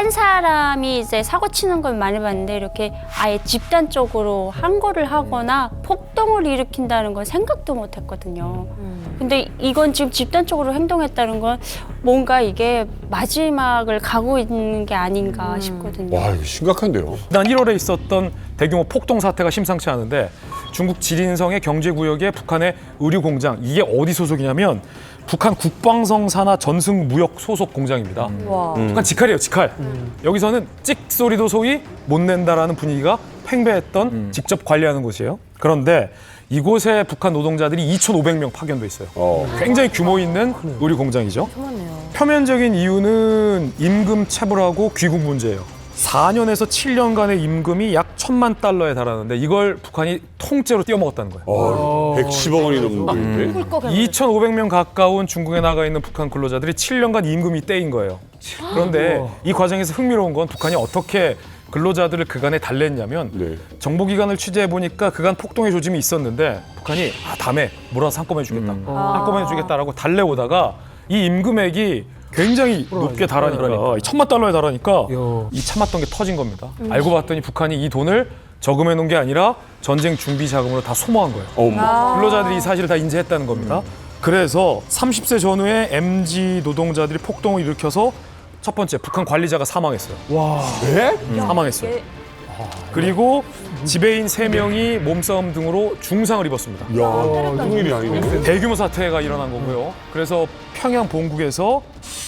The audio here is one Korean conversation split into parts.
한 사람이 이제 사고 치는 걸 많이 봤는데 이렇게 아예 집단적으로 항거를 하거나 폭동을 일으킨다는 건 생각도 못 했거든요. 근데 이건 지금 집단적으로 행동했다는 건 뭔가 이게 마지막을 가고 있는 게 아닌가 싶거든요. 와, 이거 심각한데요. 지난 1월에 있었던 대규모 폭동 사태가 심상치 않은데 중국 지린성의 경제구역의 북한의 의류공장, 이게 어디 소속이냐면 북한 국방성 산하 전승무역 소속 공장입니다. 북한 직할이에요, 직할. 여기서는 찍 소리도 소위 못 낸다라는 분위기가 팽배했던 직접 관리하는 곳이에요. 그런데 이곳에 북한 노동자들이 2,500명 파견돼 있어요. 굉장히 규모 있는 의류 공장이죠. 표면적인 이유는 임금 체불하고 귀국 문제예요. 4년에서 7년간의 임금이 약 1,000만 달러에 달하는데 이걸 북한이 통째로 떼어먹었다는 거예요. 110억 원이 넘는 돈인데. 2,500명 가까운 중국에 나가 있는 북한 근로자들이 7년간 임금이 떼인 거예요. 그런데 이 과정에서 흥미로운 건 북한이 어떻게 근로자들을 그간에 달랬냐면 네. 정보기관을 취재해보니까 그간 폭동의 조짐이 있었는데 북한이 다음에 몰아서 한꺼번에 주겠다. 한꺼번에 주겠다라고 달래오다가 이 임금액이 굉장히 높게 달하니까 1,000만 달러에 달하니까 이 참았던 게 터진 겁니다. 알고 봤더니 북한이 이 돈을 저금해 놓은 게 아니라 전쟁 준비 자금으로 다 소모한 거예요. 근로자들이 이 사실을 다 인지했다는 겁니다. 그래서 30세 전후의 MZ 노동자들이 폭동을 일으켜서 첫 번째 북한 관리자가 사망했어요. 네? 사망했어요. 그리고 지배인 3명이 몸싸움 등으로 중상을 입었습니다. 야, 이런 일이 아니네. 대규모 사태가 일어난 거고요. 그래서 평양 본국에서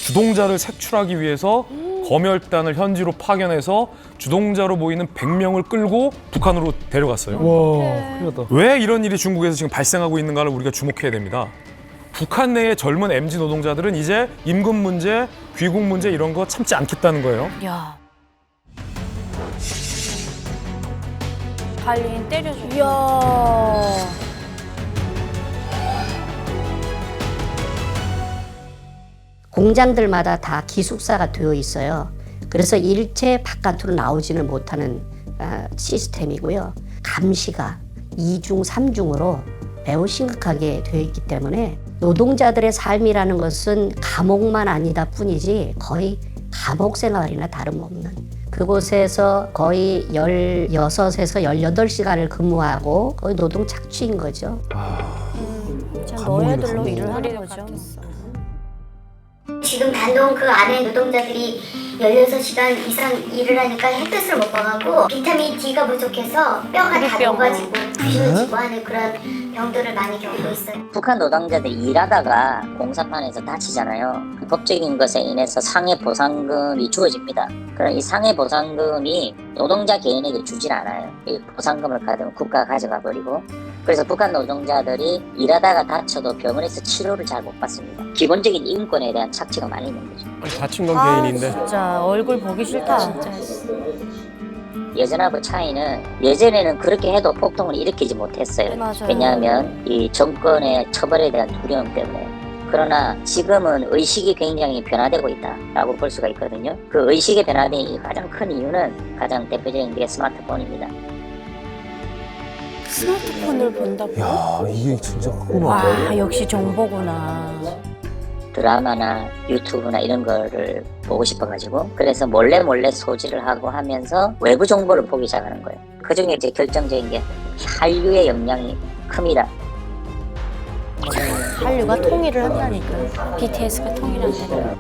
주동자를 색출하기 위해서 검열단을 현지로 파견해서 주동자로 보이는 100명을 끌고 북한으로 데려갔어요. 왜 이런 일이 중국에서 지금 발생하고 있는가를 우리가 주목해야 됩니다. 북한 내의 젊은 MZ 노동자들은 이제 임금 문제, 귀국 문제 이런 거 참지 않겠다는 거예요. 야. 달린 때려줘. 이야. 공장들마다 다 기숙사가 되어 있어요. 그래서 일체 바깥으로 나오지는 못하는 시스템이고요. 감시가 2중, 3중으로 매우 심각하게 되어 있기 때문에 노동자들의 삶이라는 것은 감옥만 아니다 뿐이지 거의 감옥 생활이나 다름없는, 그곳에서 거의 16에서 18시간을 근무하고 거의 노동 착취인 거죠. 진짜 너희들로 일을 하는 거죠. 지금 단독 그 안에 노동자들이 16시간 이상 일을 하니까 햇볕을 못 봐가고 비타민 D가 부족해서 뼈가 다 녹아지고 부서지고 하는 그런 병들을 많이 겪고 있어요. 북한 노동자들이 일하다가 공사판에서 다치잖아요. 법적인 것에 인해서 상해 보상금이 주어집니다. 그럼 이 상해 보상금이 노동자 개인에게 주질 않아요. 이 보상금을 받으면 국가가 가져가 버리고, 그래서 북한 노동자들이 일하다가 다쳐도 병원에서 치료를 잘 못 받습니다. 기본적인 인권에 대한 착취가 많이 있는 거죠. 다친 건 개인인데. 진짜 얼굴 보기 싫다. 예전하고 차이는, 예전에는 그렇게 해도 폭동을 일으키지 못했어요. 맞아요. 왜냐하면 이 정권의 처벌에 대한 두려움 때문에. 그러나 지금은 의식이 굉장히 변화되고 있다라고 볼 수가 있거든요. 그 의식의 변화된 가장 큰 이유는, 가장 대표적인 게 스마트폰입니다. 스마트폰을 본다고? 야, 이게 진짜 크구나. 와, 역시 정보구나. 드라마나 유튜브나 이런 거를 보고 싶어가지고, 그래서 몰래 소지를 하고 하면서 외부 정보를 보기 시작하는 거예요. 그중에 이제 결정적인 게 한류의 영향이 큽니다. 한류가 통일을 한다니까. BTS가 통일한다는.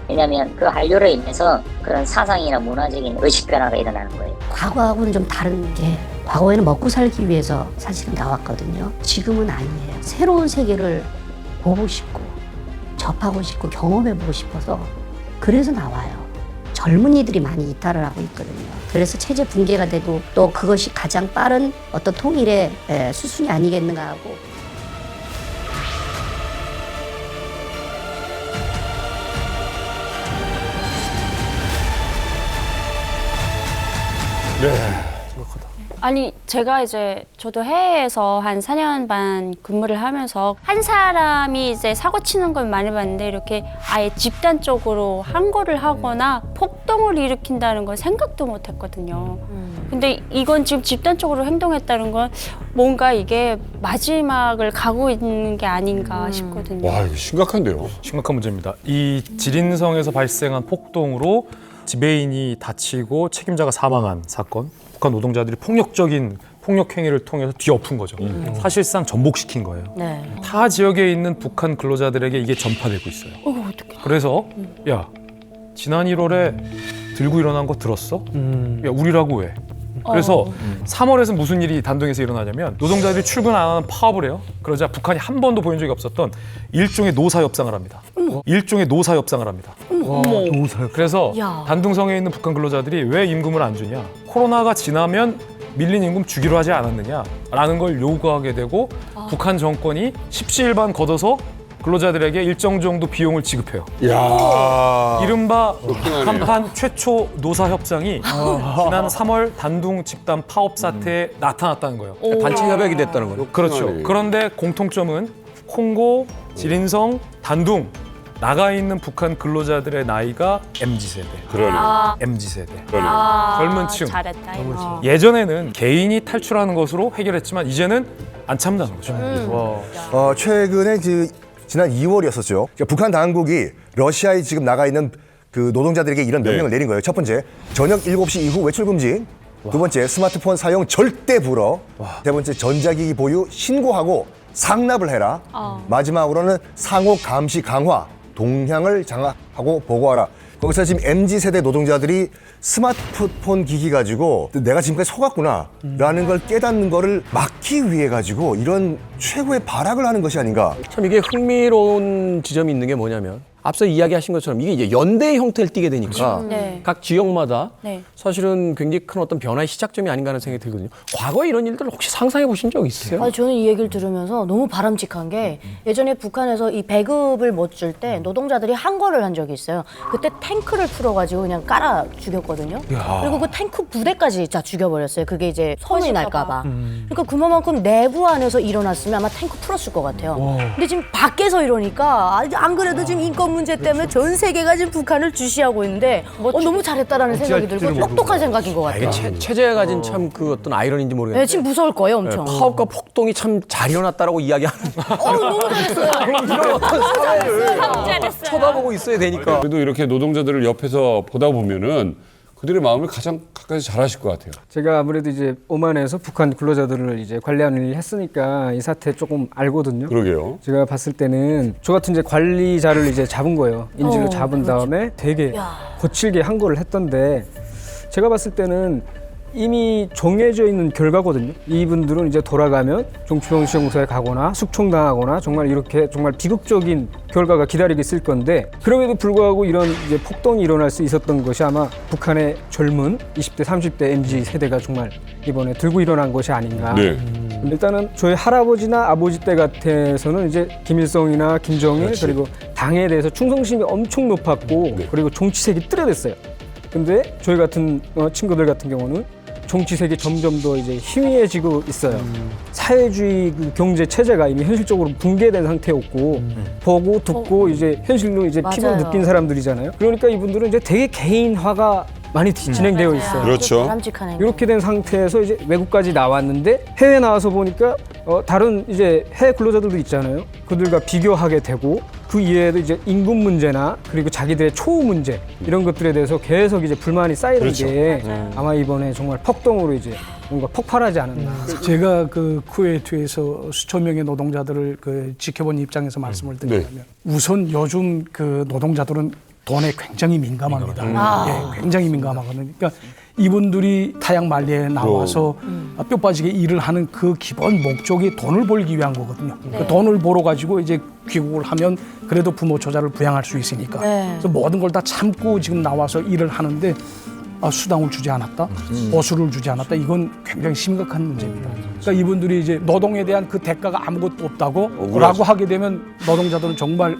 왜냐하면 그 한류로 인해서 그런 사상이나 문화적인 의식 변화가 일어나는 거예요. 과거하고는 좀 다른 게, 과거에는 먹고 살기 위해서 사실은 나왔거든요. 지금은 아니에요. 새로운 세계를 보고 싶고 접하고 싶고 경험해보고 싶어서 그래서 나와요. 젊은이들이 많이 이탈을 하고 있거든요. 그래서 체제 붕괴가 되고 또 그것이 가장 빠른 어떤 통일의 수순이 아니겠는가 하고. 아니 제가 이제 저도 해외에서 한 4년 반 근무를 하면서 한 사람이 이제 사고 치는 걸 많이 봤는데 이렇게 아예 집단적으로 항거를 하거나 폭동을 일으킨다는 건 생각도 못 했거든요. 근데 이건 지금 집단적으로 행동했다는 건 뭔가 이게 마지막을 가고 있는 게 아닌가 싶거든요. 와, 이거 심각한데요. 심각한 문제입니다. 이 지린성에서 발생한 폭동으로 지배인이 다치고 책임자가 사망한 사건. 북한 노동자들이 폭력적인 폭력 행위를 통해서 뒤엎은 거죠. 사실상 전복시킨 거예요. 네. 타 지역에 있는 북한 근로자들에게 이게 전파되고 있어요. 그래서 야, 지난 1월에 들고 일어난 거 들었어? 야, 우리라고 왜? 그래서 3월에서 무슨 일이 단둥에서 일어나냐면 노동자들이 출근 안 하는 파업을 해요. 그러자 북한이 한 번도 보인 적이 없었던 일종의 노사 협상을 합니다. 일종의 노사 협상을 합니다. 그래서 단둥성에 있는 북한 근로자들이 왜 임금을 안 주냐? 코로나가 지나면 밀린 임금 주기로 하지 않았느냐라는 걸 요구하게 되고 북한 정권이 십시일반 걷어서 근로자들에게 일정 정도 비용을 지급해요. 야. 이른바 그렇구나. 한판 최초 노사 협상이 지난 3월 단둥 집단 파업 사태에 나타났다는 거예요. 단체 협약이 됐다는 거죠. 그렇죠. 그런데 공통점은 콩고, 지린성, 단둥 나가 있는 북한 근로자들의 나이가 MZ세대. 그러네. MZ세대. 그러네. 젊은 층. 잘했다. 이거. 예전에는 개인이 탈출하는 것으로 해결했지만 이제는 안 참는다는 거죠. 최근에 지난 2월이었었죠. 북한 당국이 러시아에 지금 나가 있는 그 노동자들에게 이런 명령을 내린 거예요. 첫 번째, 저녁 7시 이후 외출 금지. 두 번째, 스마트폰 사용 절대 불어. 세 번째, 전자기기 보유 신고하고 상납을 해라. 마지막으로는 상호 감시 강화, 동향을 장악하고 보고하라. 거기서 지금 MZ세대 노동자들이 스마트폰 기기 가지고 내가 지금까지 속았구나 라는 걸 깨닫는 거를 막기 위해 가지고 이런 최고의 발악을 하는 것이 아닌가. 참 이게 흥미로운 지점이 있는 게 뭐냐면 앞서 이야기하신 것처럼 이게 이제 연대 형태를 띠게 되니까 네. 각 지역마다 네. 사실은 굉장히 큰 어떤 변화의 시작점이 아닌가 하는 생각이 들거든요. 과거에 이런 일들 혹시 상상해 보신 적 있으세요? 아, 저는 이 얘기를 들으면서 너무 바람직한 게 예전에 북한에서 이 배급을 못 줄 때 노동자들이 한 거를 한 적이 있어요. 그때 탱크를 풀어가지고 그냥 깔아 죽였거든요. 그리고 그 탱크 부대까지 다 죽여버렸어요. 그게 이제 소문이 날까봐. 그러니까 그만큼 내부 안에서 일어났으면 아마 탱크 풀었을 것 같아요. 근데 지금 밖에서 이러니까 안 그래도 지금 인권 문제 때문에 전 세계가 지금 북한을 주시하고 있는데 너무 잘했다라는 생각이 들고 똑똑한 생각인 것 같아요. 이게 체제가 가진 참 그 어떤 아이러니인지 모르겠는데 네, 지금 무서울 거예요, 엄청. 파업과 폭동이 참 잘 일어났다라고 이야기하는 너무 잘했어요. 이런 어떤 사회를 쳐다보고 있어야 되니까. 그래도 이렇게 노동자들을 옆에서 보다 보면은 그들의 마음을 가장 가까이서 잘 아실 것 같아요. 제가 아무래도 이제 오만에서 북한 근로자들을 이제 관리하는 일을 했으니까 이 사태 조금 알거든요. 그러게요. 제가 봤을 때는 저 같은 이제 관리자를 이제 잡은 거예요. 인질로 잡은 다음에 되게 거칠게 한 거를 했던데 제가 봤을 때는 이미 정해져 있는 결과거든요. 이분들은 이제 돌아가면 종추병시험소에 가거나 숙청당하거나 정말 이렇게 정말 비극적인 결과가 기다리고 있을 건데 그럼에도 불구하고 이런 이제 폭동이 일어날 수 있었던 것이 아마 북한의 젊은 20대, 30대 MZ 세대가 정말 이번에 들고 일어난 것이 아닌가. 네. 일단은 저희 할아버지나 아버지 때 같아서는 이제 김일성이나 김정일 그리고 당에 대해서 충성심이 엄청 높았고 그리고 정치색이 뚜렷했어요. 근데 저희 같은 친구들 같은 경우는 정치색이 점점 더 이제 희미해지고 있어요. 사회주의 그 경제 체제가 이미 현실적으로 붕괴된 상태였고 보고 듣고 이제 현실로 이제 피부를 느낀 사람들이잖아요. 그러니까 이분들은 이제 되게 개인화가 많이 진행되어 있어요. 그렇죠. 바람직하네요. 이렇게 된 상태에서 이제 외국까지 나왔는데 해외 나와서 보니까 다른 이제 해외 근로자들도 있잖아요. 그들과 비교하게 되고 그 이외에도 이제 임금 문제나 그리고 자기들의 초우 문제 이런 것들에 대해서 계속 이제 불만이 쌓이는 게 아마 이번에 정말 폭동으로 이제 뭔가 폭발하지 않았나. 제가 그 쿠웨이트에서 수천 명의 노동자들을 지켜본 입장에서 말씀을 드리자면 우선 요즘 그 노동자들은 돈에 굉장히 민감합니다. 예, 굉장히 민감하거든요. 그러니까 이분들이 타양 만리에 나와서 뼈 빠지게 일을 하는 그 기본 목적이 돈을 벌기 위한 거거든요. 그 돈을 벌어 가지고 이제 귀국을 하면 그래도 부모 조자를 부양할 수 있으니까. 그래서 모든 걸 다 참고 지금 나와서 일을 하는데 수당을 주지 않았다, 보수를 주지 않았다. 이건 굉장히 심각한 문제입니다. 그러니까 이분들이 이제 노동에 대한 그 대가가 아무것도 없다고라고 하게 되면 노동자들은 정말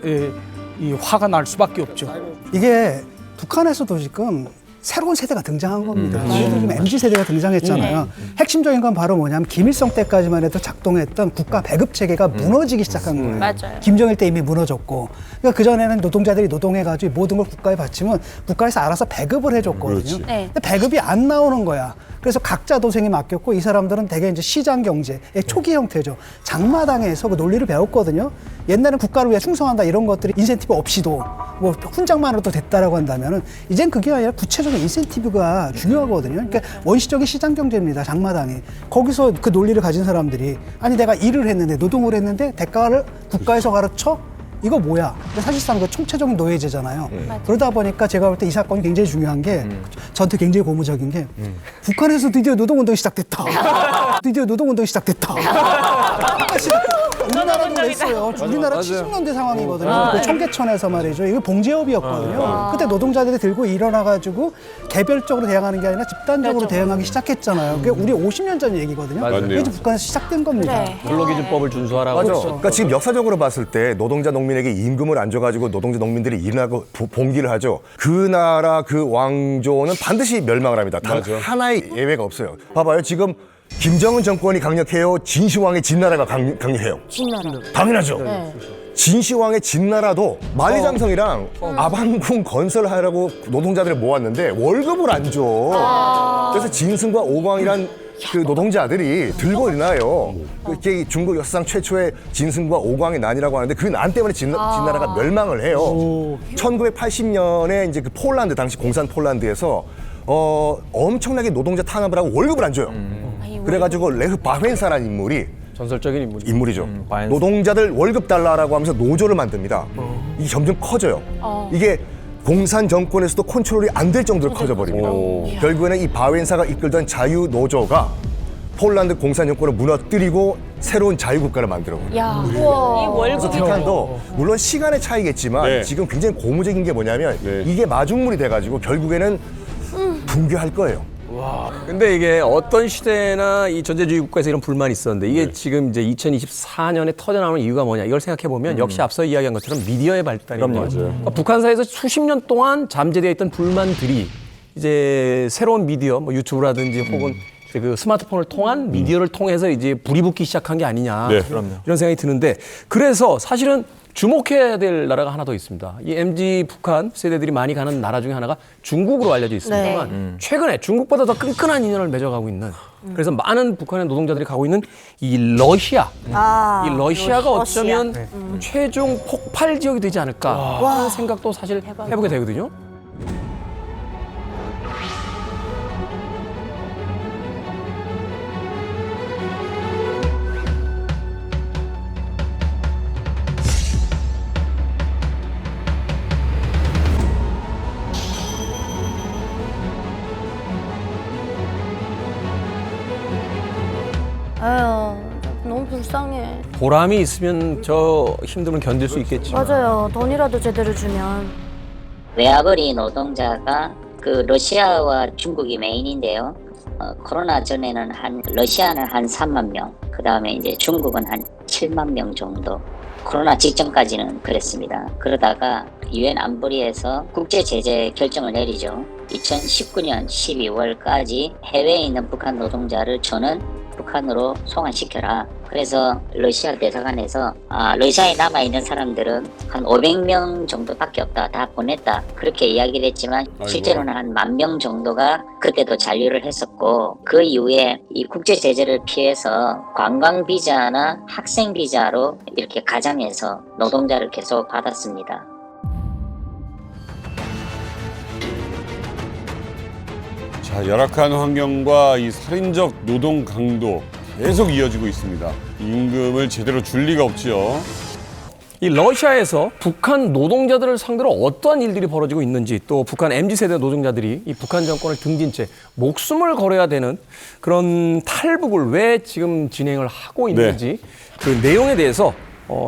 이 화가 날 수밖에 없죠. 이게 북한에서도 지금 새로운 세대가 등장한 겁니다. 예를 들면 MZ 세대가 등장했잖아요. 핵심적인 건 바로 뭐냐면 김일성 때까지만 해도 작동했던 국가 배급 체계가 무너지기 시작한 거예요. 맞아요. 김정일 때 이미 무너졌고, 그러니까 그 전에는 노동자들이 노동해가지고 모든 걸 국가에 바치면 국가에서 알아서 배급을 해줬거든요. 네. 근데 배급이 안 나오는 거야. 그래서 각자 도생에 맡겼고 이 사람들은 대개 이제 시장 경제의 초기 형태죠. 장마당에서 그 논리를 배웠거든요. 옛날에는 국가를 위해 충성한다 이런 것들이 인센티브 없이도 뭐 훈장만으로도 됐다라고 한다면은 이젠 그게 아니라 구체적인 인센티브가 중요하거든요. 그러니까 원시적인 시장 경제입니다. 장마당이. 거기서 그 논리를 가진 사람들이 아니 내가 일을 했는데 노동을 했는데 대가를 국가에서 가르쳐? 이거 뭐야? 근데 사실상 그 총체적인 노예제잖아요. 그러다 보니까 제가 볼 때 이 사건이 굉장히 중요한 게 저한테 굉장히 고무적인 게 북한에서 드디어 노동운동이 시작됐다. 드디어 노동운동이 시작됐다. 우리나라도 그랬어요. 우리나라 70년대 상황이거든요. 그 청계천에서 말이죠. 이거 봉제업이었거든요. 그때 노동자들이 들고 일어나가지고 개별적으로 대응하는 게 아니라 집단적으로 대응하기 시작했잖아요. 그게 우리 50년 전 얘기거든요. 맞네요. 이게 북한에서 시작된 겁니다. 근로기준법을 준수하라고. 맞아. 그렇죠. 그러니까 지금 역사적으로 봤을 때 노동자 농민에게 임금을 안 줘가지고 노동자 농민들이 일하고 봉기를 하죠. 그 나라 그 왕조는 반드시 멸망을 합니다. 단 맞아. 하나의 예외가 없어요. 봐봐요. 지금 김정은 정권이 강력해요. 진시황의 진나라가 강력해요. 진나라. 당연하죠. 네. 진시황의 진나라도 만리장성이랑 아방궁 건설하라고 노동자들을 모았는데 월급을 안 줘. 그래서 진승과 오광이란 그 노동자들이 들고 일어나요. 그게 중국 역사상 최초의 진승과 오광의 난이라고 하는데 그 난 때문에 진나라가 멸망을 해요. 1980년에 이제 그 폴란드 당시 공산 폴란드에서 엄청나게 노동자 탄압을 하고 월급을 안 줘요. 그래가지고 레흐 바웬사라는 인물이 전설적인 인물이죠. 바웬사. 노동자들 월급 달라라고 하면서 노조를 만듭니다. 이게 점점 커져요. 이게 공산 정권에서도 컨트롤이 안 될 정도로 커져버립니다. 결국에는 이 바웬사가 이끌던 자유 노조가 폴란드 공산 정권을 무너뜨리고 새로운 자유국가를 만들어버려요. 야, 이 그래서 월급이 북한도 물론 시간의 차이겠지만 네. 지금 굉장히 고무적인 게 뭐냐면 네. 이게 마중물이 돼가지고 결국에는 붕괴할 거예요. 근데 이게 어떤 시대나 이 전제주의 국가에서 이런 불만이 있었는데 이게 지금 이제 2024년에 터져나오는 이유가 뭐냐 이걸 생각해 보면 역시 앞서 이야기한 것처럼 미디어의 발달입니다. 그러니까 북한사에서 수십 년 동안 잠재되어 있던 불만들이 이제 새로운 미디어, 뭐 유튜브라든지 혹은 이제 그 스마트폰을 통한 미디어를 통해서 이제 불이 붙기 시작한 게 아니냐 네. 이런 생각이 드는데 그래서 사실은 주목해야 될 나라가 하나 더 있습니다. 이 MZ 북한 세대들이 많이 가는 나라 중에 하나가 중국으로 알려져 있습니다만 최근에 중국보다 더 끈끈한 인연을 맺어가고 있는 그래서 많은 북한의 노동자들이 가고 있는 이 러시아. 이 러시아가 어쩌면 최종 폭발 지역이 되지 않을까 하는 생각도 사실 해보게 되거든요. 아유, 너무 불쌍해. 보람이 있으면 저 힘듦을 견딜 수 있겠지만 맞아요. 돈이라도 제대로 주면. 외화벌이 노동자가 그 러시아와 중국이 메인인데요. 코로나 전에는 러시아는 한 3만 명, 그 다음에 이제 중국은 한 7만 명 정도. 코로나 직전까지는 그랬습니다. 그러다가 유엔 안보리에서 국제 제재 결정을 내리죠. 2019년 12월까지 해외에 있는 북한 노동자를 저는 북한으로 송환시켜라. 그래서 러시아 대사관에서 러시아에 남아있는 사람들은 한 500명 정도밖에 없다. 다 보냈다. 그렇게 이야기를 했지만 실제로는 한 10,000명 정도가 그때도 잔류를 했었고 그 이후에 이 국제 제재를 피해서 관광 비자나 학생 비자로 이렇게 가장해서 노동자를 계속 받았습니다. 자, 열악한 환경과 이 살인적 노동 강도 계속 이어지고 있습니다. 임금을 제대로 줄 리가 없지요. 이 러시아에서 북한 노동자들을 상대로 어떠한 일들이 벌어지고 있는지 또 북한 MZ세대 노동자들이 이 북한 정권을 등진 채 목숨을 걸어야 되는 그런 탈북을 왜 지금 진행을 하고 있는지 그 내용에 대해서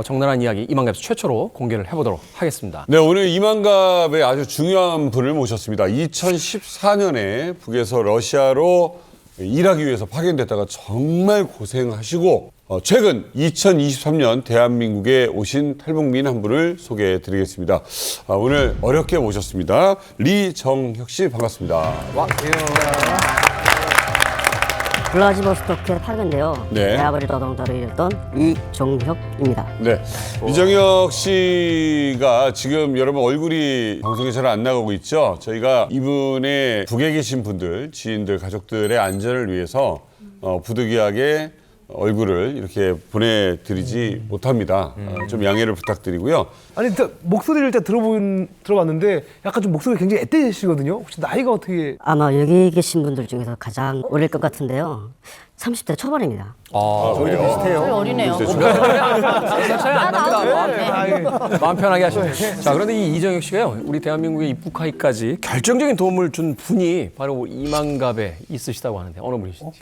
적나라한 이야기 이만갑에서 최초로 공개를 해보도록 하겠습니다. 네, 오늘 이만갑의 아주 중요한 분을 모셨습니다. 2014년에 북에서 러시아로 일하기 위해서 파견됐다가 정말 고생하시고 최근 2023년 대한민국에 오신 탈북민 한 분을 소개해 드리겠습니다. 오늘 어렵게 모셨습니다. 리정혁 씨 반갑습니다. 블라디보스토크에 파견되어 네. 대학을 노동자로 일했던 이정혁입니다. 네. 이정혁 씨가 지금 여러분 얼굴이 방송에 잘 안 나가고 있죠. 저희가 이분의 북에 계신 분들, 지인들, 가족들의 안전을 위해서 부득이하게 얼굴을 이렇게 보내드리지 못합니다. 좀 양해를 부탁드리고요. 아니 일단 목소리를 일단 들어봤는데 약간 좀 목소리가 굉장히 앳되시거든요. 혹시 나이가 어떻게? 아마 여기 계신 분들 중에서 가장 어릴 것 같은데요. 30대 초반입니다. 저희도 비슷해요. 어리네요. 마음 편하게 하시네요. 자, 그런데 이 이정혁 씨가요, 우리 대한민국에 입국하기까지 결정적인 도움을 준 분이 바로 이만갑에 있으시다고 하는데 어느 분이신지.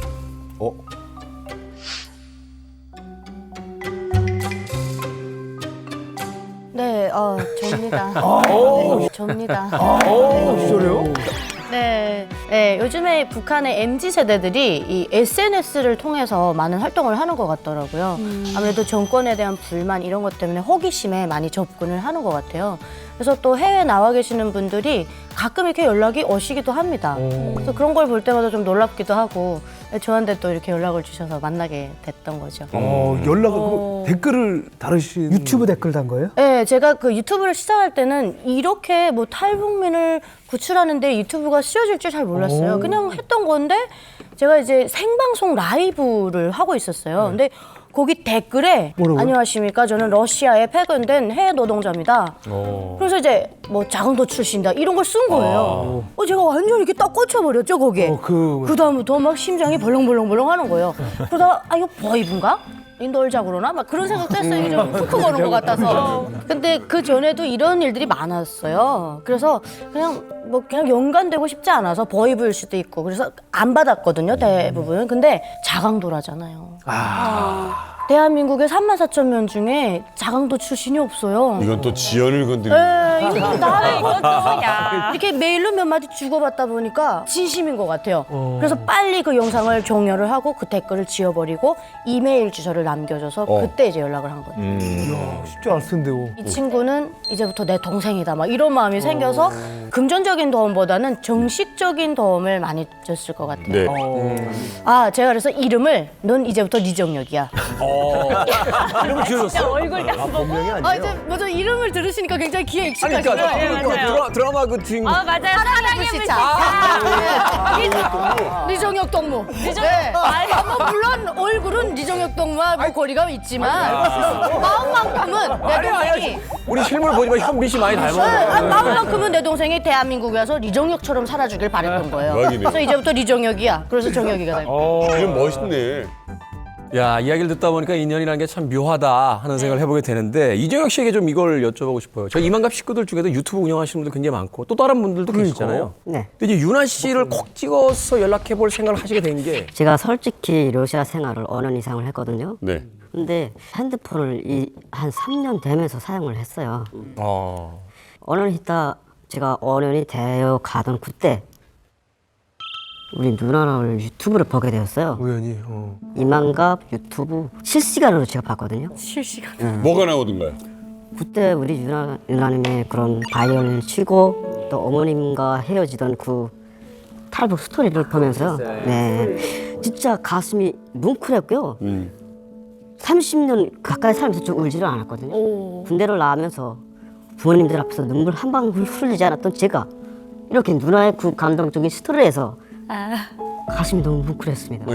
네, 접니다. 접니다. 진짜요? 네, 네, 요즘에 북한의 MZ 세대들이 이 SNS를 통해서 많은 활동을 하는 것 같더라고요. 아무래도 정권에 대한 불만 이런 것 때문에 호기심에 많이 접근을 하는 것 같아요. 그래서 또 해외에 나와 계시는 분들이 가끔 이렇게 연락이 오시기도 합니다. 그래서 그런 걸 볼 때마다 좀 놀랍기도 하고 저한테 또 이렇게 연락을 주셔서 만나게 됐던 거죠. 연락을 댓글을 다루신 유튜브 댓글 단 거예요? 네, 제가 그 유튜브를 시작할 때는 이렇게 뭐 탈북민을 구출하는데 유튜브가 쓰여질 줄 잘 몰랐어요. 그냥 했던 건데 제가 이제 생방송 라이브를 하고 있었어요. 근데 거기 댓글에 뭐라고요? 안녕하십니까, 저는 러시아에 파견된 해외 노동자입니다. 그래서 이제 뭐 자금도 출신이다 이런 걸 쓴 거예요. 제가 완전 이렇게 딱 꽂혀버렸죠 거기에. 그다음부터 막 심장이 벌렁벌렁벌렁 하는 거예요. 그러다가 이거 버이브인가? 놀자 그러나? 막 그런 생각도 했어요. 이게 좀 툭툭 거는 것 같아서. 근데 그 전에도 이런 일들이 많았어요. 그래서 그냥 연관되고 싶지 않아서 버이브일 수도 있고 그래서 안 받았거든요, 대부분. 근데 자강도라잖아요. 대한민국의 34,000명 중에 자강도 출신이 없어요. 이건 또 지연을 건드리는. 네, 이거 나를 이렇게 메일로 몇 마디 주고받다 보니까 진심인 것 같아요. 그래서 빨리 그 영상을 종료를 하고 그 댓글을 지워버리고 이메일 주소를 남겨줘서 그때 이제 연락을 한 거예요. 쉽지 않을 텐데요. 이 친구는 이제부터 내 동생이다 막 이런 마음이 생겨서 금전적인 도움보다는 정식적인 도움을 많이 줬을 것 같아요. 네. 제가 그래서 이름을 넌 이제부터 리정혁이야. 이름을 지어줬어. 얼굴 딱 보고. 이제 먼저 이름을 들으시니까 굉장히 귀에 익숙하시죠? 그러니까 드라마 그 주인공. 맞아요. 사랑의 불시착. 리정혁 동무. 뭐 물론 얼굴은 리정혁 동무와 뭐 거리가 있지만 마음만큼은 내 동생이. 우리 실물 보지만 현미 씨 많이 닮았네. 마음만큼은 내 동생이 대한민국에 와서 리정혁처럼 살아주길 바랬던 거예요. 대박이네요. 그래서 이제부터 리정혁이야. 그래서 정혁이가 될 거예요. 이름 멋있네. 야, 이야기를 듣다 보니까 인연이라는 게 참 묘하다 하는 생각을 해보게 되는데 이정혁 씨에게 좀 이걸 여쭤보고 싶어요. 저 이만갑 식구들 중에도 유튜브 운영하시는 분들 굉장히 많고 또 다른 분들도 계시잖아요. 네. 근데 이제 유나 씨를 콕 찍어서 연락해볼 생각을 하시게 된 게 제가 솔직히 러시아 생활을 5년 이상을 했거든요. 네. 근데 핸드폰을 한 3년 되면서 사용을 했어요. 5년 있다 제가 5년이 되어 가던 그때 우리 누나를 유튜브를 보게 되었어요. 우연히. 이만갑 유튜브 실시간으로 제가 봤거든요. 실시간. 뭐가 나오던가요? 그때 우리 유나님의 그런 바이올린 치고 또 어머님과 헤어지던 그 탈북 스토리를 보면서 네 진짜 가슴이 뭉클했고요. 30년 가까이 살면서 좀 울지를 않았거든요. 군대를 나오면서 부모님들 앞에서 눈물 한 방울 흘리지 않았던 제가 이렇게 누나의 그 감동적인 스토리에서 가슴이 너무 뭉클했습니다.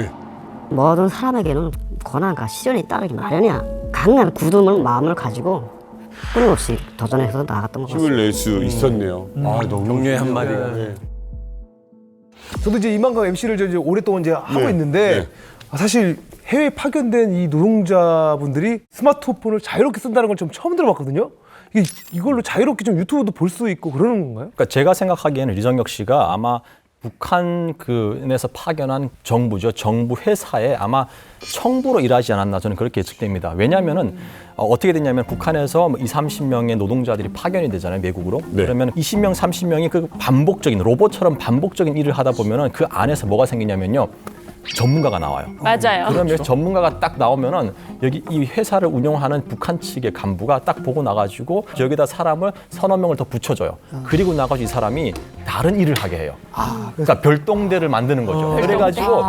모든 사람에게는 고난과 시련이 따르기 마련이야. 강한 굳음을 마음을 가지고 끊임없이 도전해서 나갔던 것 같습니다. 힘을 낼 수 있었네요. 너무 격려의 한마디가. 네. 저도 이제 이만갑 MC를 이제 오랫동안 이제 하고 있는데 사실 해외 파견된 이 노동자분들이 스마트폰을 자유롭게 쓴다는 걸 좀 처음 들어봤거든요. 이걸로 자유롭게 좀 유튜브도 볼 수 있고 그러는 건가요? 그러니까 제가 생각하기에는 리정혁 씨가 아마 북한 그에서 파견한 정부죠. 정부 회사에 아마 청부로 일하지 않았나 저는 그렇게 예측됩니다. 왜냐하면은 어떻게 됐냐면 북한에서 20-30명의 노동자들이 파견이 되잖아요. 외국으로. 네. 그러면 20명, 30명이 그 반복적인 로봇처럼 반복적인 일을 하다 보면은 그 안에서 뭐가 생기냐면요. 전문가가 나와요. 맞아요. 그러면 전문가가 딱 나오면은 여기 이 회사를 운영하는 북한 측의 간부가 딱 보고 나가지고 여기다 사람을 서너 명을 더 붙여줘요. 그리고 나가지고 이 사람이 다른 일을 하게 해요. 그러니까 별동대를 만드는 거죠. 그래가지고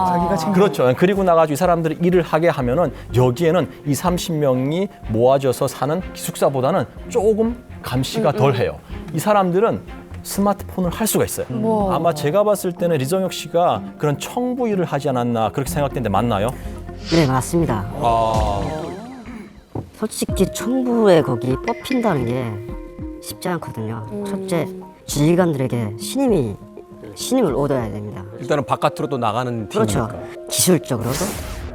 그렇죠. 그리고 나가지고 이 사람들이 일을 하게 하면은 여기에는 이 30명이 모아져서 사는 기숙사보다는 조금 감시가 덜 해요. 이 사람들은 스마트폰을 할 수가 있어요. 아마 제가 봤을 때는 리정혁 씨가 그런 청부 일을 하지 않았나 그렇게 생각되는데 맞나요? 네, 맞습니다. 솔직히 청부에 거기 뽑힌다는 게 쉽지 않거든요. 첫째, 지휘관들에게 신임을 얻어야 됩니다. 일단은 바깥으로도 나가는 팀이니까. 그렇죠. 기술적으로도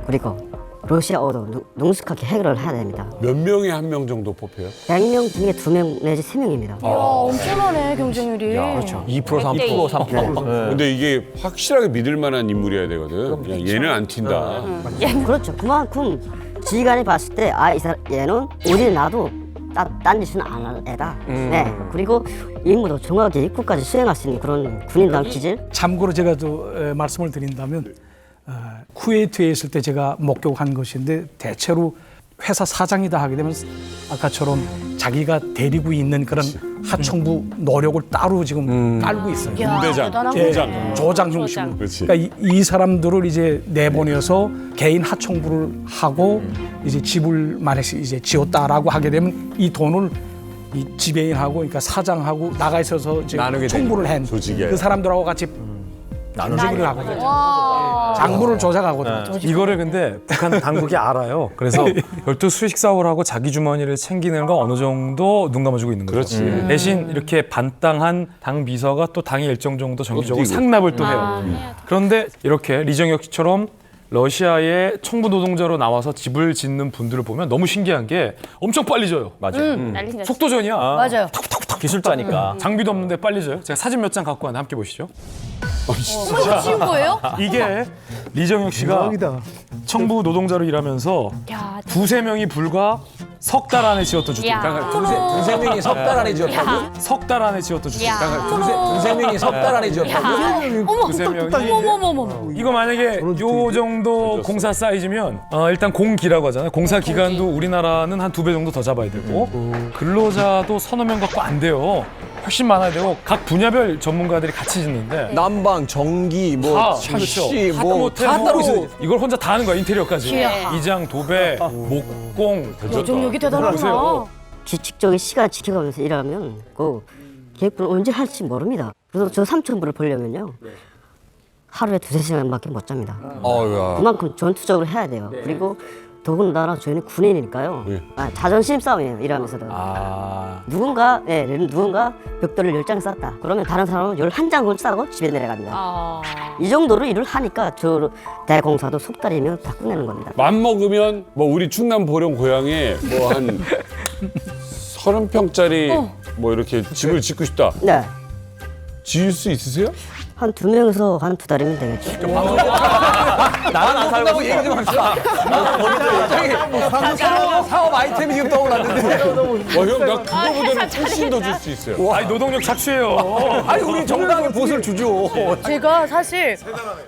그리고 러시아어도 능숙하게 해결을 해야 됩니다. 몇 명에 한 명 정도 뽑혀요? 100명 중에 2명 내지 3명입니다. 이야, 엄청나네 경쟁률이. 그렇죠. 2%, 3%, 3%. 근데 이게 확실하게 믿을 만한 인물이어야 되거든. 야, 얘는 안 튄다. 그렇죠. 그만큼 지휘관이 봤을 때 얘는 어디 놔도 딴 짓은 안 할 애다. 네. 그리고 임무도 정확하게 입구까지 수행할 수 있는 그런 군인당 기질. 참고로 제가 또 말씀을 드린다면 쿠웨이트에 있을 때 제가 목격한 것인데 대체로 회사 사장이다 하게 되면 아까처럼 자기가 데리고 있는 그런 하청부 노력을 따로 지금 깔고 있어요. 군대장, 조장 중심으로. 그렇지. 그러니까 이 사람들을 이제 내보내서 개인 하청부를 하고 이제 집을 만약에 이제 지었다라고 하게 되면 이 돈을 이 지배인하고 그러니까 사장하고 나가 있어서 이제 청부를 한 그 사람들하고 같이 나누기를 하거든요. 장부를 조작하거든요. 이거를 근데 북한 당국이 알아요. 그래서 별도 수식 사업을 하고 자기 주머니를 챙기는 거 어느 정도 눈 감아주고 있는 거죠. 그렇지. 대신 이렇게 반땅한 당 비서가 또 당의 일정 정도 정기적으로 상납을 또 해요. 그런데 이렇게 리정혁 씨처럼 러시아의 청부 노동자로 나와서 집을 짓는 분들을 보면 너무 신기한 게 엄청 빨리 져요. 맞아요. 속도전이야. 맞아요. 기술자니까. 장비도 없는데 빨리 져요. 제가 사진 몇 장 갖고 왔는데 함께 보시죠. 이거 지은 거예요? 이게 리정혁 씨가 대박이다. 청부 노동자로 일하면서 두세 명이 불과 석 달 안에 지었던 주택. 두세 명이 석 달 안에 지었다고? 석 달 안에 지었던 주택. 두세 명이 석 달 안에 지었다고? 두세 명이. 어머머머머. 이거 만약에 요 정도 공사 사이즈면 일단 공기라고 하잖아요. 공사 기간도 우리나라는 한 2배 정도 더 잡아야 되고 근로자도 서너 명 갖고 안 돼요. 훨씬 많아야 되고 각 분야별 전문가들이 같이 짓는데 난방, 전기, 뭐 샤시, 다 따로 있어요. 이걸 혼자 다 하는 거야 인테리어까지. 이장, 도배, 목공. 노동력이 대단하구나. 규칙적인 시간 지켜가면서 일하면 그 계획을 언제 할지 모릅니다. 그래서 저 3,000불을 벌려면요. 하루에 2-3시간밖에 못 잡니다. 그만큼 전투적으로 해야 돼요. 그리고 더군다나 저희는 군인이니까요. 자존심 싸움이에요. 일하면서도. 누군가 벽돌을 10장 쌌다. 그러면 다른 사람은 11장을 싸고 집에 내려갑니다. 이 정도로 일을 하니까 저 대공사도 석 달이면 다 끝내는 겁니다. 맘 먹으면 뭐 우리 충남 보령 고향에 뭐 한 30평짜리 뭐 이렇게 집을 짓고 싶다. 네. 지을 수 있으세요? 한 2명에서 한 2달이면 되겠죠. 나는 안 살고 얘기 좀 합시다. 방금 새로운 사업 아이템이 지금 떠올랐는데. 형, 나 그거보다는 훨씬 더 줄 수 있어요. 아니 노동력 착취해요. 아니 우리 정당하게 보수를 주죠. 제가 사실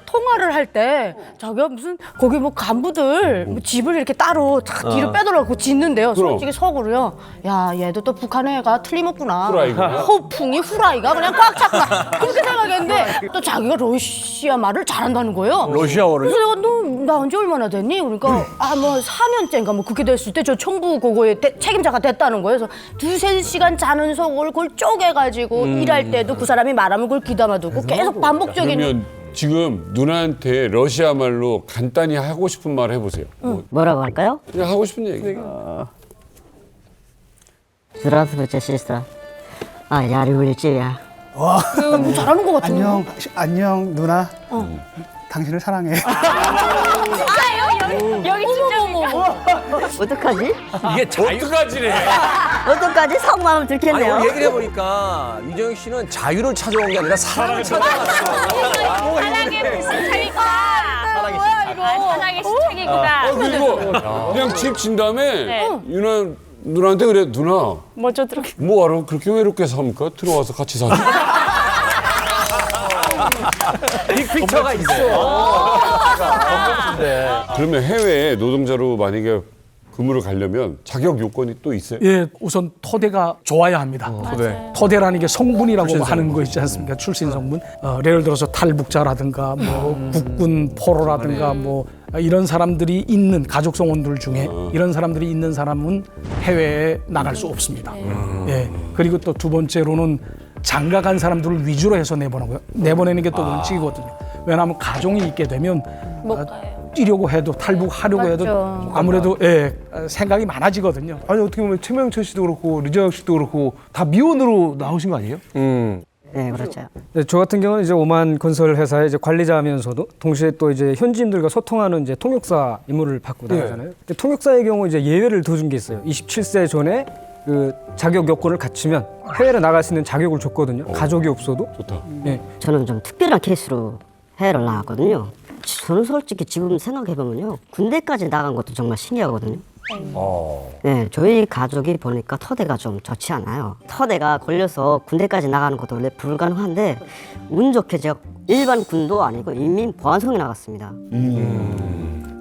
통화를 할 때 자기가 무슨 거기 뭐 간부들 뭐 집을 이렇게 따로 탁 뒤로 빼더라고 짓는데요. 솔직히 속으로요. 야 얘도 또 북한 애가 틀림없구나. 후라이가. 호풍이 후라이가 그냥 꽉 찼구나. 그렇게 생각했는데 또 자기가 러시아 말을 잘한다는 거예요. 러시아어를? 그래서 내가 너 나온 지 얼마나 됐니? 그러니까 뭐 4년째인가 뭐 그렇게 됐을 때 저 청부 그거에 책임자가 됐다는 거예요. 그래서 2-3시간 자는 속을 그걸 쪼개가지고 일할 때도 그 사람이 말하면 그걸 귀담아 두고 계속 반복적인. 그러면 지금 누나한테 러시아 말로 간단히 하고 싶은 말 해보세요. 뭐라고 할까요? 그냥 하고 싶은 얘기. Здравствуйте, сестра. я люблю тебя. 잘하는 것 같아요. 안녕 누나. 당신을 사랑해. 여기 진짜 어떡하지? 이게 어떡하지래. 어떡하지? 속마음 들켰네요. 아니, 얘기를 해보니까 유정혁 씨는 자유를 찾아온 게 아니라 사랑을 찾아왔어. 사랑의 불시착이구나. 뭐야 이거? 사랑의 시착이구나. 그리고 그냥 집 진 다음에 누나한테 그래. 누나 먼저 들어. 뭐하러 그렇게 외롭게 삽니까? 들어와서 같이 사자. 빅픽처가 있어. 그러면 해외에 노동자로 만약에 근무를 가려면 자격 요건이 또 있어요? 예, 우선 토대가 좋아야 합니다. 토대라는 게 성분이라고 하는 거 있지 않습니까? 출신 성분. 예를 들어서 탈북자라든가 뭐 국군 포로라든가 뭐 이런 사람들이 있는 가족 성원들 중에 이런 사람들이 있는 사람은 해외에 나갈 수 없습니다. 예. 그리고 또 두 번째로는 장가 간 사람들을 위주로 해서 내보내는 게 또 원칙이거든요. 왜냐하면 가정이 있게 되면 뛰려고 해도 탈북하려고 해도 아무래도 생각이 많아지거든요. 아니 어떻게 보면 최명철 씨도 그렇고 류정혁 씨도 그렇고 다 미혼으로 나오신 거 아니에요? 네, 그렇죠. 네, 저 같은 경우는 이제 오만 건설 회사의 이제 관리자면서도 동시에 또 이제 현지인들과 소통하는 이제 통역사 임무를 받고 나가잖아요. 근데 통역사의 경우 이제 예외를 둬준 게 있어요. 27세 전에 그 자격 요건을 갖추면 해외를 나갈 수 있는 자격을 줬거든요. 가족이 없어도. 좋다. 네. 저는 좀 특별한 케이스로 해외를 나갔거든요. 저는 솔직히 지금 생각해보면요. 군대까지 나간 것도 정말 신기하거든요. 네, 저희 가족이 보니까 터대가 좀 좋지 않아요. 터대가 걸려서 군대까지 나가는 것도 원래 불가능한데 운 좋게 제가 일반 군도 아니고 인민 보안성에 나갔습니다.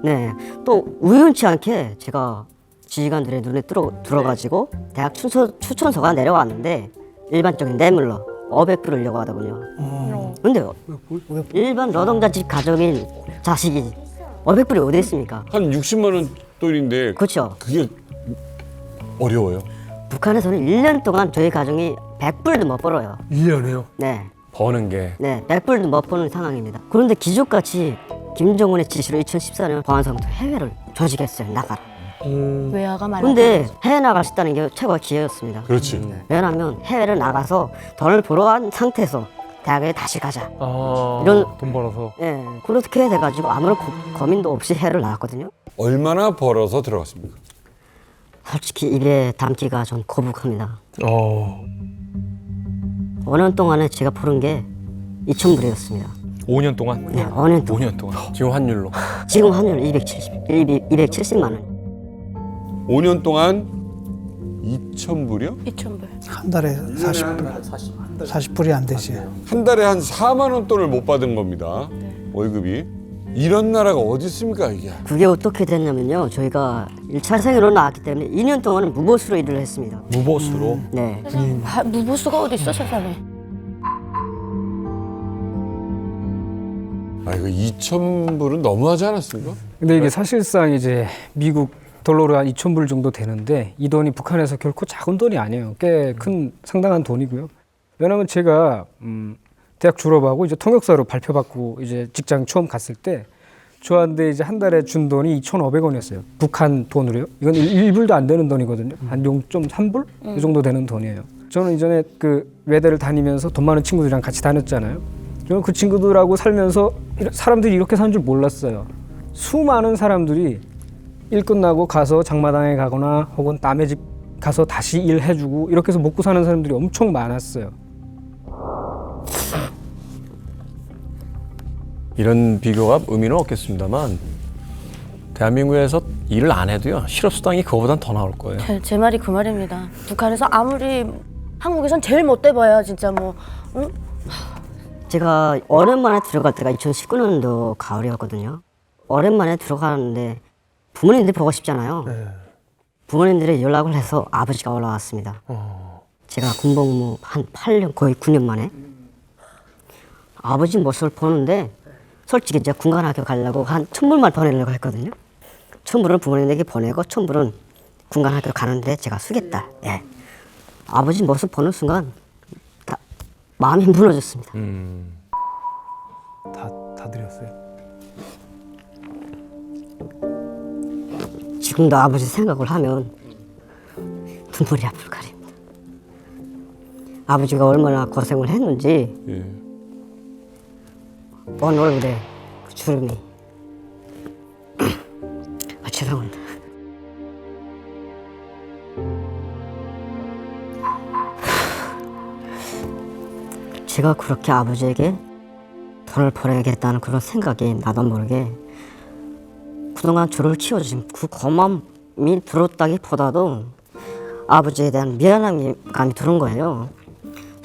네, 또 우연치 않게 제가 지휘관들의 눈에 들어가지고 대학 추천서가 내려왔는데 일반적인 뇌물로 500불을 요구하더군요. 근데 일반 노동자 집 가족인 자식이 500불이 어디 있습니까? 한 60만 원 돈인데 그렇죠. 그게 어려워요. 북한에서는 1년 동안 저희 가정이 100불도 못 벌어요. 1년에요? 네. 버는 게. 네, 100불도 못 버는 상황입니다. 그런데 기적같이 김정은의 지시로 2014년 보안성도 해외를 조직했어요. 나가라. 외화가 많아. 근데 해외 나갈 수 있다는 게 최고의 기회였습니다. 그렇지. 왜냐하면 해외를 나가서 돈을 벌어간 상태에서 대학에 다시 가자. 이런 돈 벌어서. 예, 그렇게 돼가지고 아무런 고민도 없이 해외를 나갔거든요. 얼마나 벌어서 들어갔습니까? 솔직히 입에 담기가 좀 거북합니다. 5년 동안에 제가 벌은 게 2,000불이었습니다. 5년 동안? 네, 5년 동안. 5년 동안. 지금 환율로. 지금 환율 270만 원. 5년 동안 2,000불이요? 2,000불. 한 달에 40불. 40불이 안 되지. 한 달에 한 4만 원 돈을 못 받은 겁니다. 월급이. 이런 나라가 어디 있습니까 이게? 그게 어떻게 됐냐면요. 저희가 1차 생으로 나왔기 때문에 2년 동안은 무보수로 일을 했습니다. 무보수로? 네. 무보수가 어디 있어 세상에. 아 이거 2,000불은 너무하지 않았습니까? 근데 이게 사실상 이제 미국 달러로 한 2,000불 정도 되는데 이 돈이 북한에서 결코 작은 돈이 아니에요. 꽤 큰 상당한 돈이고요. 왜냐하면 제가 대학 졸업하고 이제 통역사로 발표받고 이제 직장 처음 갔을 때 저한테 이제 한 달에 준 돈이 2,500원이었어요. 북한 돈으로요. 이건 1불도 안 되는 돈이거든요. 한 0.3불 이 정도 되는 돈이에요. 저는 이전에 그 외대를 다니면서 돈 많은 친구들이랑 같이 다녔잖아요. 저는 그 친구들하고 살면서 사람들이 이렇게 사는 줄 몰랐어요. 수많은 사람들이 일 끝나고 가서 장마당에 가거나 혹은 남의 집 가서 다시 일해주고 이렇게 해서 먹고 사는 사람들이 엄청 많았어요. 이런 비교가 의미는 없겠습니다만 대한민국에서 일을 안 해도요 실업수당이 그거보단 더 나올 거예요. 제 말이 그 말입니다. 북한에서 아무리 한국에선 제일 못돼 봐야 진짜 뭐 응? 제가 오랜만에 들어갈 때가 2019년도 가을이었거든요. 오랜만에 들어가는데 부모님들 보고 싶잖아요. 부모님들이 연락을 해서 아버지가 올라왔습니다. 제가 군복무 한 8년 거의 9년 만에 아버지 모습을 보는데 솔직히 제가 군관학교 가려고 한 1,000불만 보내려고 했거든요. 1,000불은 부모님에게 보내고 1,000불은 군관학교 가는데 제가 쓰겠다. 예. 아버지 모습 보는 순간 마음이 무너졌습니다. 다 드렸어요. 지금도 아버지 생각을 하면 눈물이 앞을 가립니다. 아버지가 얼마나 고생을 했는지 온 얼굴에 그 주름이 죄송합니다. 제가 그렇게 아버지에게 돈을 벌어야겠다는 그런 생각이 나도 모르게 그동안 저를 키워주신 그 고마움이 들었다기보다도 아버지에 대한 미안함이 감이 드는 거예요.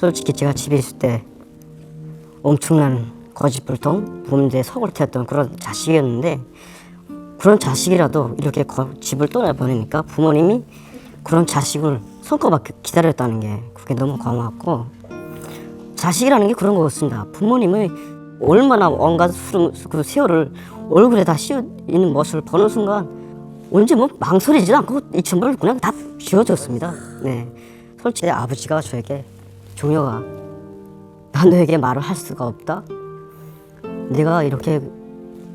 솔직히 제가 집에 있을 때 엄청난 거짓불통, 범죄에 석을 태웠던 그런 자식이었는데 그런 자식이라도 이렇게 집을 떠나보내니까 부모님이 그런 자식을 손꼽아 기다렸다는 게 그게 너무 고마웠고 자식이라는 게 그런 거였습니다. 부모님의 얼마나 온갖 그 세월을 얼굴에 다 씌워 있는 모습을 보는 순간 언제 뭐 망설이지도 않고 이 천벌을 그냥 다 지워줬습니다. 네, 솔직히 아버지가 저에게 종혁아, 난 너에게 말을 할 수가 없다. 내가 이렇게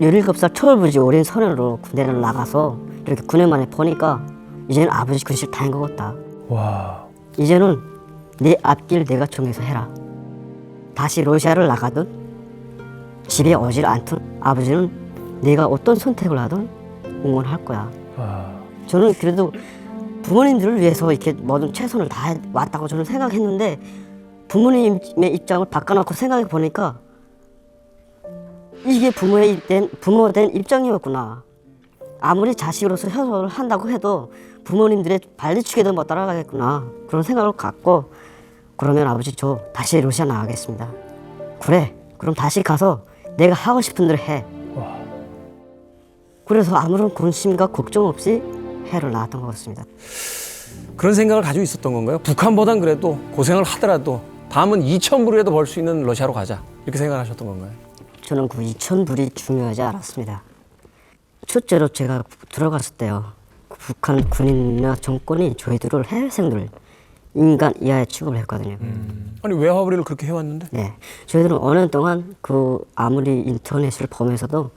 17살 초월부지 어린 소년으로 군대를 나가서 이렇게 9년 만에 보니까 이제는 아버지 근실 다인 것 같다. 와. 이제는 내 앞길 내가 정해서 해라. 다시 러시아를 나가든 집에 오질 않든 아버지는 내가 어떤 선택을 하든 응원할 거야. 저는 그래도 부모님들을 위해서 이렇게 모든 최선을 다해 왔다고 저는 생각했는데 부모님의 입장을 바꿔놓고 생각해 보니까 이게 부모 된 입장이었구나. 아무리 자식으로서 효도를 한다고 해도 부모님들의 발리축에도 못 따라가겠구나. 그런 생각을 갖고 그러면 아버지 저 다시 러시아 나가겠습니다. 그래, 그럼 다시 가서 내가 하고 싶은 대로 해. 그래서 아무런 근심과 걱정 없이 해를 나왔던 것 같습니다. 그런 생각을 가지고 있었던 건가요? 북한보단 그래도 고생을 하더라도 다음은 2,000불이라도 벌 수 있는 러시아로 가자 이렇게 생각하셨던 건가요? 저는 그 2,000불이 중요하지 않았습니다. 첫째로 제가 들어갔을 때요. 북한 군인이나 정권이 저희들을 해외생들 인간 이하의 취급을 했거든요. 아니 외화벌이를 그렇게 해왔는데? 네, 저희들은 어느 동안 그 아무리 인터넷을 보면서도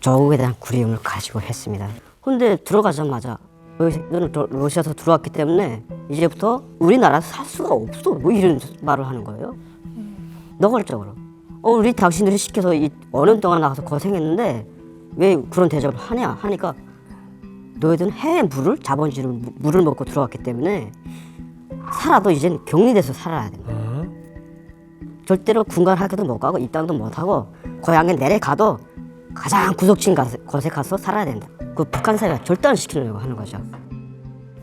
조국에 대한 그리움을 가지고 했습니다. 근데 들어가자마자 너는 러시아에서 들어왔기 때문에 이제부터 우리나라에서 살 수가 없어. 뭐 이런 말을 하는 거예요. 노골적으로. 우리 당신들이 시켜서 어느 동안 나가서 고생했는데 왜 그런 대접을 하냐 하니까 너희들은 해외 자본주의 물을 먹고 들어왔기 때문에 살아도 이젠 격리돼서 살아야 된다. 절대로 군관 학교도 못 가고 입당도 못 하고 고향에 내려가도 가장 구석진 곳에 가서 살아야 된다. 그 북한 사회가 절단시키려고 하는 거죠.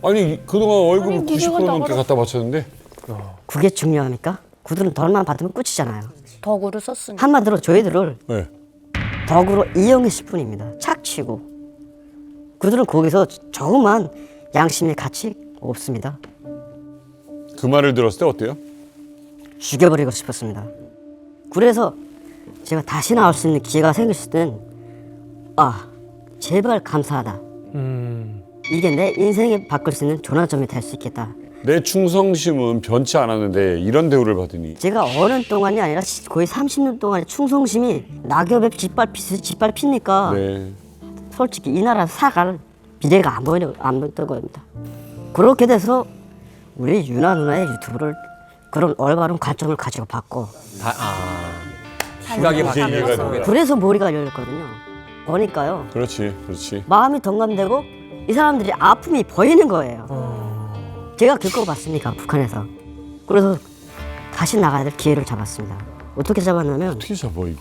아니 그동안 월급을 90% 넘게 갖다 바쳤는데 그게 중요합니까? 그들은 돈만 받으면 끝이잖아요. 덕으로 썼으니까. 한마디로 저희들을 네. 덕으로 이용했을 뿐입니다. 착취고. 그들은 거기서 조그만 양심의 가치 없습니다. 그 말을 들었을 때 어때요? 죽여버리고 싶었습니다. 그래서 제가 다시 나올 수 있는 기회가 생겼을 땐 제발 감사하다. 이게 내 인생에 바꿀 수 있는 전환점이 될 수 있겠다. 내 충성심은 변치 않았는데 이런 대우를 받으니 제가 어느 동안이 아니라 거의 30년 동안의 충성심이 낙엽에 짓밟 피니까 네. 솔직히 이 나라 살아갈 미래가 안 보였던 겁니다. 그렇게 돼서 우리 유나 누나의 유튜브를 그런 올바른 관점을 가지고 봤고 시각이 바뀌는 그래서 머리가 열렸거든요. 보니까요. 그렇지. 마음이 동감되고 이 사람들이 아픔이 보이는 거예요. 제가 겪어봤으니까 북한에서. 그래서 다시 나가야 될 기회를 잡았습니다. 어떻게 잡았냐면 어떻게 잡아 이거?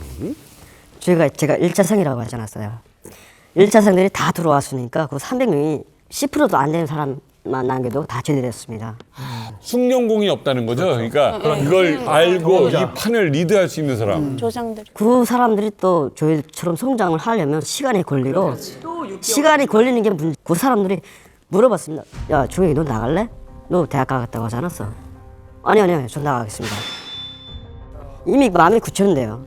제가 1차생이라고 하지 않았어요. 1차생들이 다 들어왔으니까 그 300명이 10%도 안 되는 사람만 남겨도 다 제대됐습니다. 숙련공이 없다는 거죠. 그러니까 이걸 알고 이 판을 리드할 수 있는 사람. 조장들. 그 사람들이 또 저희처럼 성장을 하려면 시간이 걸리고 시간이 걸리는 게 문제. 그 사람들이 물어봤습니다. 야, 종혁이 너 나갈래? 너 대학 가겠다고 하지 않았어? 아니요, 전 나가겠습니다. 이미 마음이 굳혔는데요.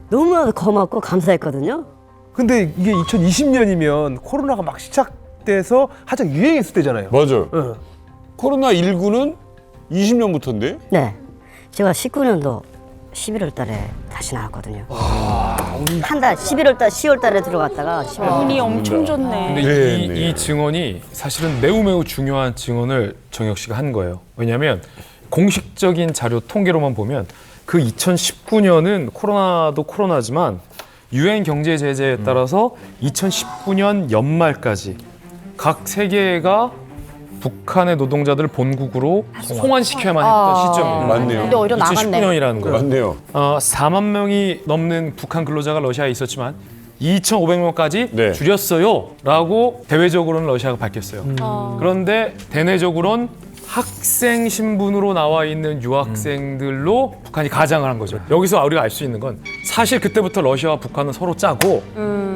너무나도 고맙고 감사했거든요. 근데 이게 2020년이면 코로나가 막 시작돼서 한창 유행했을 때잖아요. 맞아요. 코로나19는 20년부터인데? 네. 제가 19년도 11월 달에 다시 나왔거든요. 한 달, 10월 달에 들어갔다가 11월 운이 엄청 좋네. 근데 이 증언이 사실은 매우 중요한 증언을 정혁 씨가 한 거예요. 왜냐하면 공식적인 자료 통계로만 보면 그 2019년은 코로나도 코로나지만 유엔 경제 제재에 따라서 2019년 연말까지 각 세계가 북한의 노동자들을 본국으로 송환시켜야만 했던 시점이에요. 맞네요. 근데 오히려 나갔네. 2019년이라는 거예요. 맞네요. 4만 명이 넘는 북한 근로자가 러시아에 있었지만 2,500명까지 줄였어요 라고 대외적으로는 러시아가 밝혔어요. 그런데 대내적으로는 학생 신분으로 나와 있는 유학생들로 북한이 가장을 한 거죠. 여기서 우리가 알 수 있는 건 사실 그때부터 러시아와 북한은 서로 짜고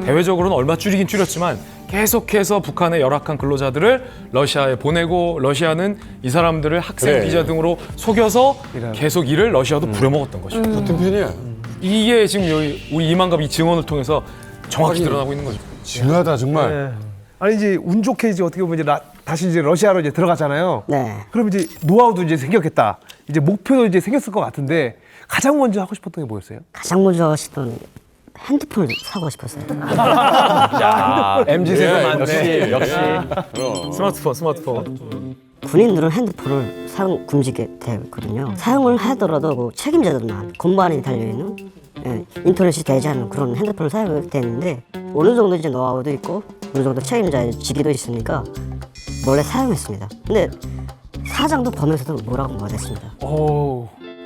대외적으로는 얼마 줄이긴 줄였지만 계속해서 북한의 열악한 근로자들을 러시아에 보내고 러시아는 이 사람들을 학생 그래. 비자 등으로 속여서 계속 일을 러시아도 부려먹었던 거죠. 같은 편이야. 이게 지금 우리 이만갑 이 증언을 통해서 정확히 드러나고 있는 거죠. 징하다 정말. 네. 아니 이제 운 좋게 이제 어떻게 보면 이제 다시 이제 러시아로 이제 들어갔잖아요. 네. 그럼 이제 노하우도 이제 생겼겠다. 이제 목표도 이제 생겼을 것 같은데 가장 먼저 하고 싶었던 게 뭐였어요? 가장 먼저 하고 싶은 핸드폰을 사고 싶었어요. 야, MZ 세대 역시. 스마트폰. 군인들은 핸드폰을 사용 금지게 되거든요. 사용을 하더라도 그 책임자들만 건반에 달려있는 인터넷이 되지 않는 그런 핸드폰을 사용하게 되는데 어느 정도 이제 노하우도 있고 어느 정도 책임자의 직위도 있으니까 몰래 사용했습니다. 근데 사장도 보면서도 뭐라고 못했습니다.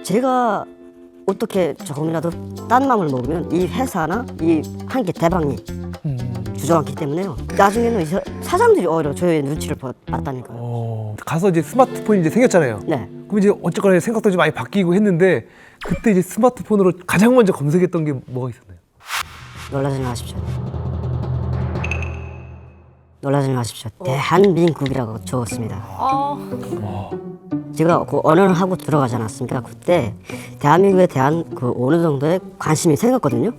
제가 어떻게 조금이라도 딴 맘을 먹으면 이 회사나 이 한 개 대박이 주저앉기 때문에요. 나중에는 사장들이 오히려 저의 눈치를 봤다니까요. 가서 이제 스마트폰이 이제 생겼잖아요. 네. 그럼 이제 어쨌거나 생각도 좀 많이 바뀌고 했는데 그때 이제 스마트폰으로 가장 먼저 검색했던 게 뭐가 있었나요? 놀라지 마십시오. 놀라지 마십시오. 대한민국이라고 적었습니다. 제가 그 언어를 하고 들어가지 않았습니까? 그때 대한민국에 대한 그 어느 정도의 관심이 생겼거든요.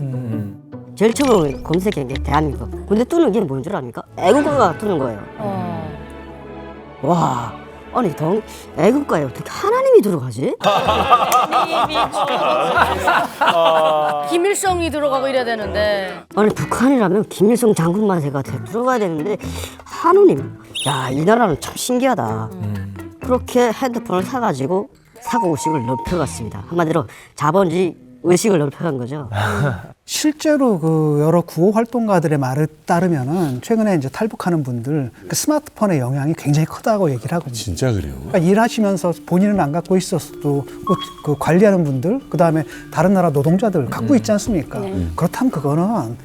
제일 처음 검색한 게 대한민국. 근데 뜨는 게 뭔 줄 압니까? 애국가가 뜨는 거예요. 와, 아니 애국가에 어떻게 하나님이 들어가지? 김일성이 들어가고 이래야 되는데. 아니 북한이라면 김일성 장군만세가 들어가야 되는데 하느님, 야, 이 나라는 참 신기하다. 그렇게 핸드폰을 사가지고 사고의식을 넓혀갔습니다. 한마디로 자본주의 의식을 넓혀간 거죠. 실제로 그 여러 구호 활동가들의 말에 따르면은 최근에 이제 탈북하는 분들 그 스마트폰의 영향이 굉장히 크다고 얘기를 하거든요. 진짜 그래요? 그러니까 일하시면서 본인은 안 갖고 있었어도 그 관리하는 분들, 그 다음에 다른 나라 노동자들 갖고 있지 않습니까? 그렇다면 그거는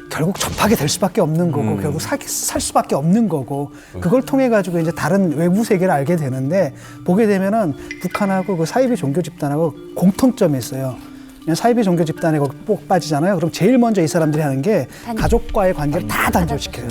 결국 접하게 될 수밖에 없는 거고 결국 살 수밖에 없는 거고 그걸 통해 가지고 이제 다른 외부 세계를 알게 되는데 보게 되면은 북한하고 그 사이비 종교 집단하고 공통점이 있어요. 사이비 종교 집단에 꼭 빠지잖아요. 그럼 제일 먼저 이 사람들이 하는 게 가족과의 관계를 다 단절시켜요.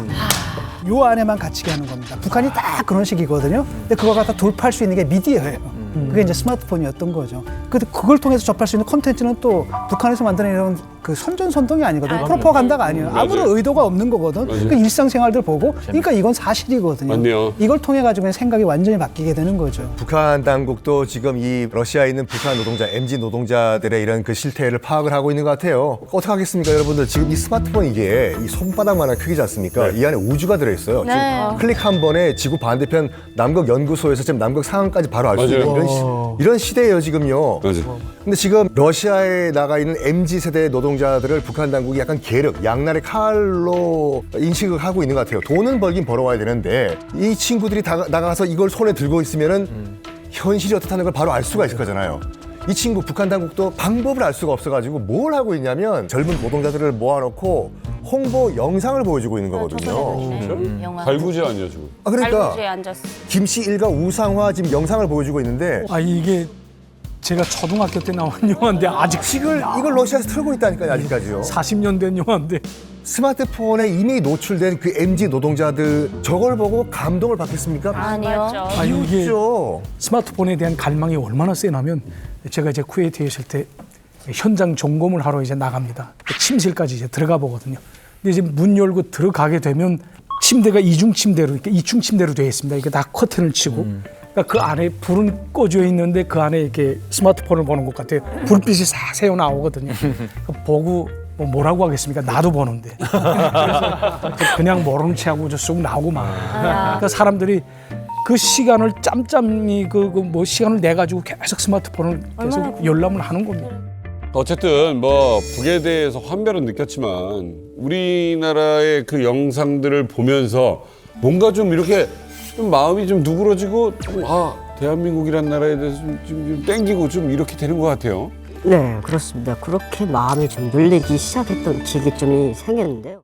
요 안에만 갇히게 하는 겁니다. 북한이 딱 그런 식이거든요. 근데 그걸 갖다 돌파할 수 있는 게 미디어예요. 그게 이제 스마트폰이었던 거죠. 근데 그걸 통해서 접할 수 있는 콘텐츠는 또 북한에서 만드는 이런 그 선전선동이 아니거든요. 프로파간다가 아니에요. 아무런 의도가 없는 거거든. 그 일상생활들 보고, 그러니까 이건 사실이거든요. 맞네요. 이걸 통해 가지고 생각이 완전히 바뀌게 되는 거죠. 북한 당국도 지금 이 러시아에 있는 북한 노동자, MZ 노동자들의 이런 그 실태를 파악을 하고 있는 것 같아요. 어떻게 하겠습니까, 여러분들? 지금 이 스마트폰 이게 이 손바닥만한 크기지 않습니까? 이 안에 우주가 들어있어요. 네. 지금 클릭 한 번에 지구 반대편 남극 연구소에서 지금 남극 상황까지 바로 알 수 있는 이런 시대예요, 지금요. 맞아요. 근데 지금 러시아에 나가 있는 MZ 세대 노동자들을 북한 당국이 약간 계륵, 양날의 칼로 인식을 하고 있는 것 같아요. 돈은 벌긴 벌어와야 되는데 이 친구들이 나가서 이걸 손에 들고 있으면은 현실이 어떻다는 걸 바로 알 수가 있을 거잖아요. 이 친구 북한 당국도 방법을 알 수가 없어가지고 뭘 하고 있냐면 젊은 노동자들을 모아놓고 홍보 영상을 보여주고 있는 거거든요. 영화. 달구지 아니야 지금? 그러니까 달구지에 앉았어. 김씨 일가 우상화 지금 영상을 보여주고 있는데 이게 제가 초등학교 때 나온 영화인데 아직 이걸 러시아에서 틀고 있다니까요, 아직까지요. 40년 된 영화인데 스마트폰에 이미 노출된 그 MZ 노동자들 저걸 보고 감동을 받겠습니까? 아니요. 이게 그렇죠. 스마트폰에 대한 갈망이 얼마나 세냐면 제가 이제 쿠웨이트에 있을 때 현장 점검을 하러 이제 나갑니다. 침실까지 이제 들어가 보거든요. 근데 이제 문 열고 들어가게 되면 침대가 이중 침대로 이렇게 2층 침대로 되어 있습니다. 이게 다 커튼을 치고. 그러니까 그 안에 불은 꺼져 있는데 그 안에 이렇게 스마트폰을 보는 것 같아요. 불빛이 싹 새어 나오거든요. 보고 뭐라고 하겠습니까? 나도 보는데. 그래서 그냥 모르는 체하고 쑥 나오고 막. 그러니까 사람들이 그 시간을 짬짬이 뭐 시간을 내 가지고 계속 스마트폰을 계속 열람을 하는 겁니다. 어쨌든 뭐 북에 대해서 환멸은 느꼈지만 우리나라의 그 영상들을 보면서 뭔가 좀 이렇게 좀 마음이 좀 누그러지고 좀 대한민국이란 나라에 대해서 좀 땡기고 좀 이렇게 되는 것 같아요. 네, 그렇습니다. 그렇게 마음이 좀 눌리기 시작했던 기계점이 생겼는데요.